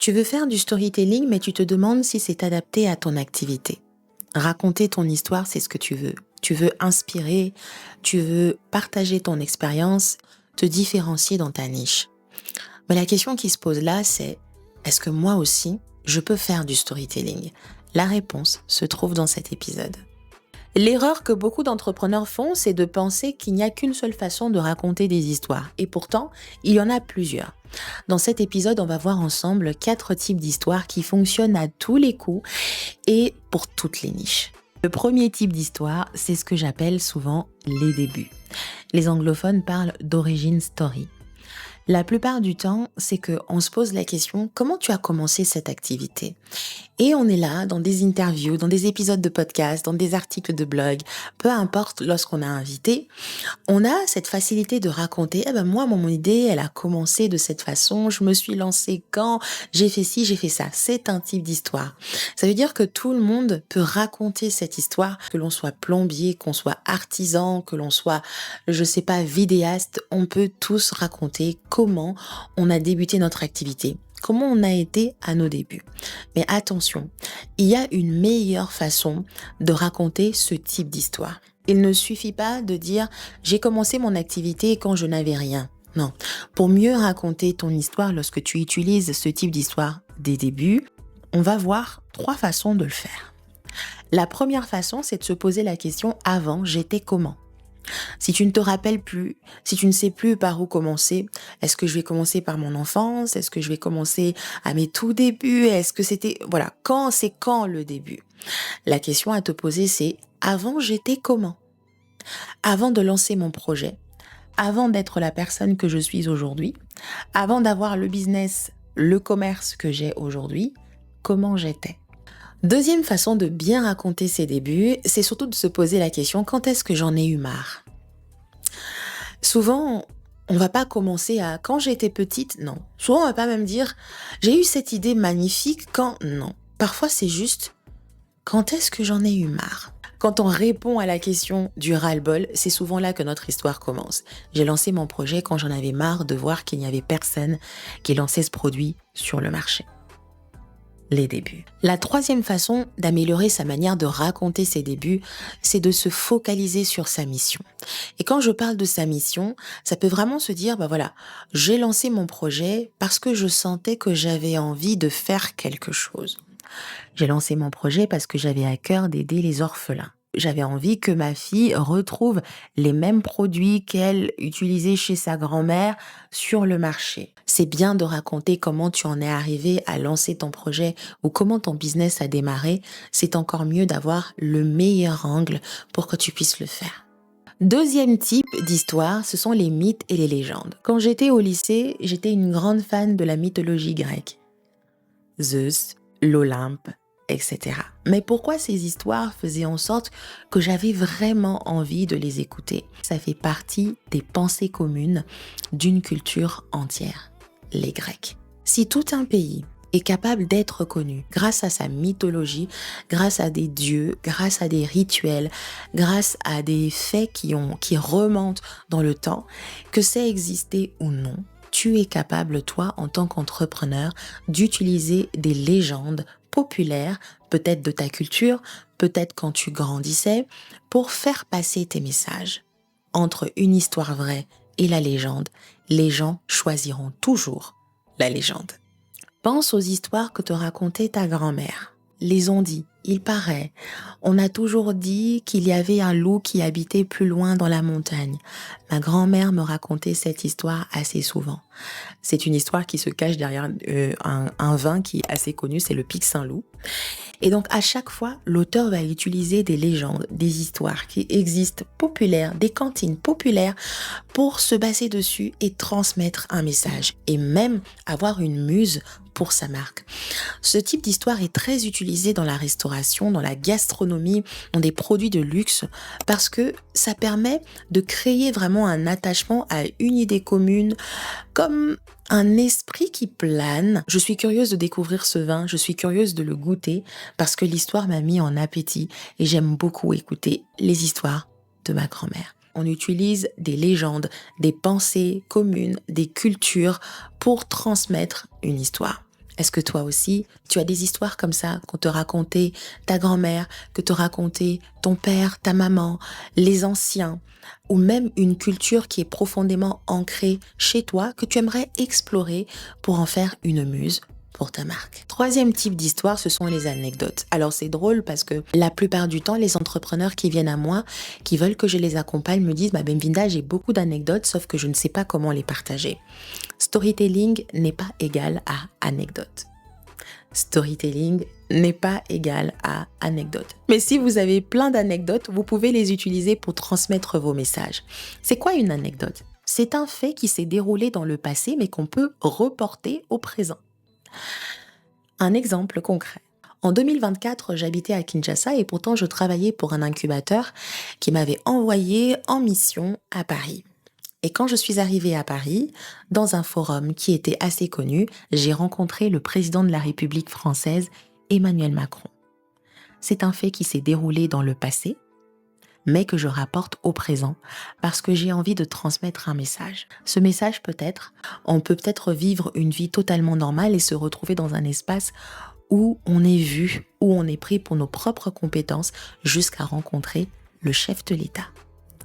Tu veux faire du storytelling, mais tu te demandes si c'est adapté à ton activité. Raconter ton histoire, c'est ce que tu veux. Tu veux inspirer, tu veux partager ton expérience, te différencier dans ta niche. Mais la question qui se pose là, c'est est-ce que moi aussi, je peux faire du storytelling? La réponse se trouve dans cet épisode. L'erreur que beaucoup d'entrepreneurs font, c'est de penser qu'il n'y a qu'une seule façon de raconter des histoires. Et pourtant, il y en a plusieurs. Dans cet épisode, on va voir ensemble 4 types d'histoires qui fonctionnent à tous les coups et pour toutes les niches. Le premier type d'histoire, c'est ce que j'appelle souvent les débuts. Les anglophones parlent d'origin story. La plupart du temps, c'est qu'on se pose la question « Comment tu as commencé cette activité ?» Et on est là, dans des interviews, dans des épisodes de podcast, dans des articles de blog, peu importe lorsqu'on a invité, on a cette facilité de raconter « moi, mon idée, elle a commencé de cette façon, je me suis lancée quand, j'ai fait ci, j'ai fait ça. » C'est un type d'histoire. Ça veut dire que tout le monde peut raconter cette histoire, que l'on soit plombier, qu'on soit artisan, que l'on soit, je sais pas, vidéaste, on peut tous raconter comment on a débuté notre activité. Comment on a été à nos débuts. Mais attention, il y a une meilleure façon de raconter ce type d'histoire. Il ne suffit pas de dire « j'ai commencé mon activité quand je n'avais rien ». Non, pour mieux raconter ton histoire lorsque tu utilises ce type d'histoire des débuts, on va voir 3 façons de le faire. La première façon, c'est de se poser la question « avant, j'étais comment ?» Si tu ne te rappelles plus, si tu ne sais plus par où commencer, est-ce que je vais commencer par mon enfance? Est-ce que je vais commencer à mes tout débuts? Est-ce que c'était... Voilà, c'est quand le début? La question à te poser, c'est avant j'étais comment? Avant de lancer mon projet, avant d'être la personne que je suis aujourd'hui, avant d'avoir le business, le commerce que j'ai aujourd'hui, comment j'étais? Deuxième façon de bien raconter ses débuts, c'est surtout de se poser la question quand est-ce que j'en ai eu marre? Souvent, on va pas commencer à quand j'étais petite, non. Souvent, on va pas même dire j'ai eu cette idée magnifique quand, non. Parfois, c'est juste quand est-ce que j'en ai eu marre? Quand on répond à la question du ras-le-bol, c'est souvent là que notre histoire commence. J'ai lancé mon projet quand j'en avais marre de voir qu'il n'y avait personne qui lançait ce produit sur le marché. Les débuts. La troisième façon d'améliorer sa manière de raconter ses débuts, c'est de se focaliser sur sa mission. Et quand je parle de sa mission, ça peut vraiment se dire, voilà, j'ai lancé mon projet parce que je sentais que j'avais envie de faire quelque chose. J'ai lancé mon projet parce que j'avais à cœur d'aider les orphelins. J'avais envie que ma fille retrouve les mêmes produits qu'elle utilisait chez sa grand-mère sur le marché. C'est bien de raconter comment tu en es arrivé à lancer ton projet ou comment ton business a démarré. C'est encore mieux d'avoir le meilleur angle pour que tu puisses le faire. Deuxième type d'histoire, ce sont les mythes et les légendes. Quand j'étais au lycée, j'étais une grande fan de la mythologie grecque. Zeus, l'Olympe, etc. Mais pourquoi ces histoires faisaient en sorte que j'avais vraiment envie de les écouter? Ça fait partie des pensées communes d'une culture entière, les Grecs. Si tout un pays est capable d'être connu grâce à sa mythologie, grâce à des dieux, grâce à des rituels, grâce à des faits qui remontent dans le temps, que ça existait ou non, tu es capable, toi, en tant qu'entrepreneur, d'utiliser des légendes populaires, peut-être de ta culture, peut-être quand tu grandissais, pour faire passer tes messages. Entre une histoire vraie et la légende, les gens choisiront toujours la légende. Pense aux histoires que te racontait ta grand-mère. Les on-dit, il paraît. On a toujours dit qu'il y avait un loup qui habitait plus loin dans la montagne. Ma grand-mère me racontait cette histoire assez souvent. C'est une histoire qui se cache derrière un vin qui est assez connu, c'est le Pic Saint-Loup. Et donc, à chaque fois, l'auteur va utiliser des légendes, des histoires qui existent populaires, des cantines populaires pour se baser dessus et transmettre un message et même avoir une muse pour sa marque. Ce type d'histoire est très utilisé dans la restauration, dans la gastronomie, dans des produits de luxe parce que ça permet de créer vraiment un attachement à une idée commune comme un esprit qui plane. Je suis curieuse de découvrir ce vin, je suis curieuse de le goûter parce que l'histoire m'a mis en appétit et j'aime beaucoup écouter les histoires de ma grand-mère. On utilise des légendes, des pensées communes, des cultures pour transmettre une histoire. Est-ce que toi aussi, tu as des histoires comme ça qu'on te racontait ta grand-mère, que te racontait ton père, ta maman, les anciens, ou même une culture qui est profondément ancrée chez toi que tu aimerais explorer pour en faire une muse pour ta marque? Troisième type d'histoire, ce sont les anecdotes. Alors c'est drôle parce que la plupart du temps, les entrepreneurs qui viennent à moi, qui veulent que je les accompagne, me disent Benvinda, j'ai beaucoup d'anecdotes, sauf que je ne sais pas comment les partager. Storytelling n'est pas égal à anecdote. Storytelling n'est pas égal à anecdote. Mais si vous avez plein d'anecdotes, vous pouvez les utiliser pour transmettre vos messages. C'est quoi une anecdote? C'est un fait qui s'est déroulé dans le passé, mais qu'on peut reporter au présent. Un exemple concret. En 2024, j'habitais à Kinshasa et pourtant je travaillais pour un incubateur qui m'avait envoyé en mission à Paris. Et quand je suis arrivée à Paris, dans un forum qui était assez connu, j'ai rencontré le président de la République française, Emmanuel Macron. C'est un fait qui s'est déroulé dans le passé, mais que je rapporte au présent parce que j'ai envie de transmettre un message. Ce message on peut peut-être vivre une vie totalement normale et se retrouver dans un espace où on est vu, où on est pris pour nos propres compétences jusqu'à rencontrer le chef de l'État.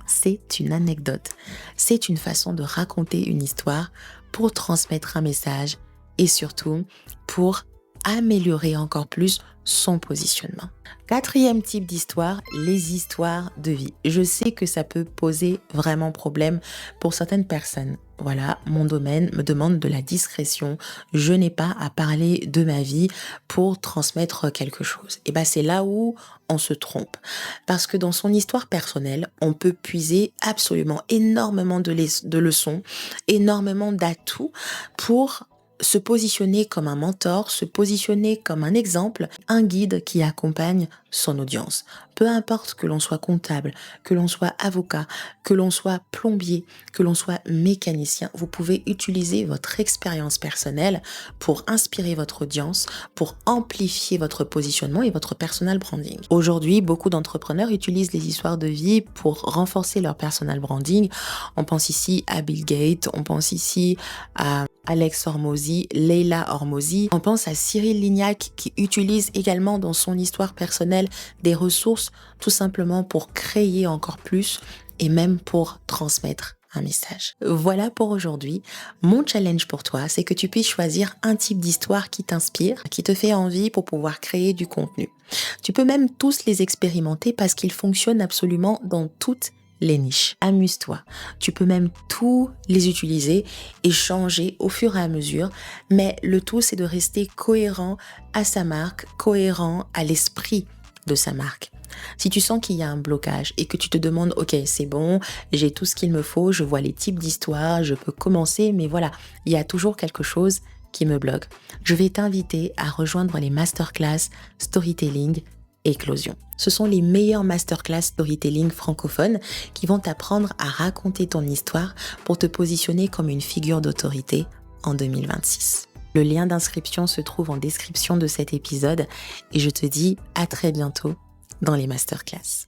C'est une anecdote. C'est une façon de raconter une histoire pour transmettre un message et surtout pour améliorer encore plus son positionnement. Quatrième type d'histoire, les histoires de vie. Je sais que ça peut poser vraiment problème pour certaines personnes. Voilà, mon domaine me demande de la discrétion. Je n'ai pas à parler de ma vie pour transmettre quelque chose. Et c'est là où on se trompe. Parce que dans son histoire personnelle, on peut puiser absolument énormément de leçons, énormément d'atouts pour se positionner comme un mentor, se positionner comme un exemple, un guide qui accompagne son audience. Peu importe que l'on soit comptable, que l'on soit avocat, que l'on soit plombier, que l'on soit mécanicien, vous pouvez utiliser votre expérience personnelle pour inspirer votre audience, pour amplifier votre positionnement et votre personal branding. Aujourd'hui, beaucoup d'entrepreneurs utilisent les histoires de vie pour renforcer leur personal branding. On pense ici à Bill Gates, on pense ici à Alex Hormozy, Leila Hormozy. On pense à Cyril Lignac qui utilise également dans son histoire personnelle des ressources tout simplement pour créer encore plus et même pour transmettre un message. Voilà pour aujourd'hui. Mon challenge pour toi, c'est que tu puisses choisir un type d'histoire qui t'inspire, qui te fait envie pour pouvoir créer du contenu. Tu peux même tous les expérimenter parce qu'ils fonctionnent absolument dans toutes les niches. Amuse-toi. Tu peux même tous les utiliser et changer au fur et à mesure, mais le tout c'est de rester cohérent à sa marque, cohérent à l'esprit de sa marque. Si tu sens qu'il y a un blocage et que tu te demandes ok c'est bon, j'ai tout ce qu'il me faut, je vois les types d'histoires, je peux commencer, mais voilà, il y a toujours quelque chose qui me bloque. Je vais t'inviter à rejoindre les masterclass Storytelling Éclosion. Ce sont les meilleurs masterclass storytelling francophones qui vont t'apprendre à raconter ton histoire pour te positionner comme une figure d'autorité en 2026. Le lien d'inscription se trouve en description de cet épisode et je te dis à très bientôt dans les masterclass.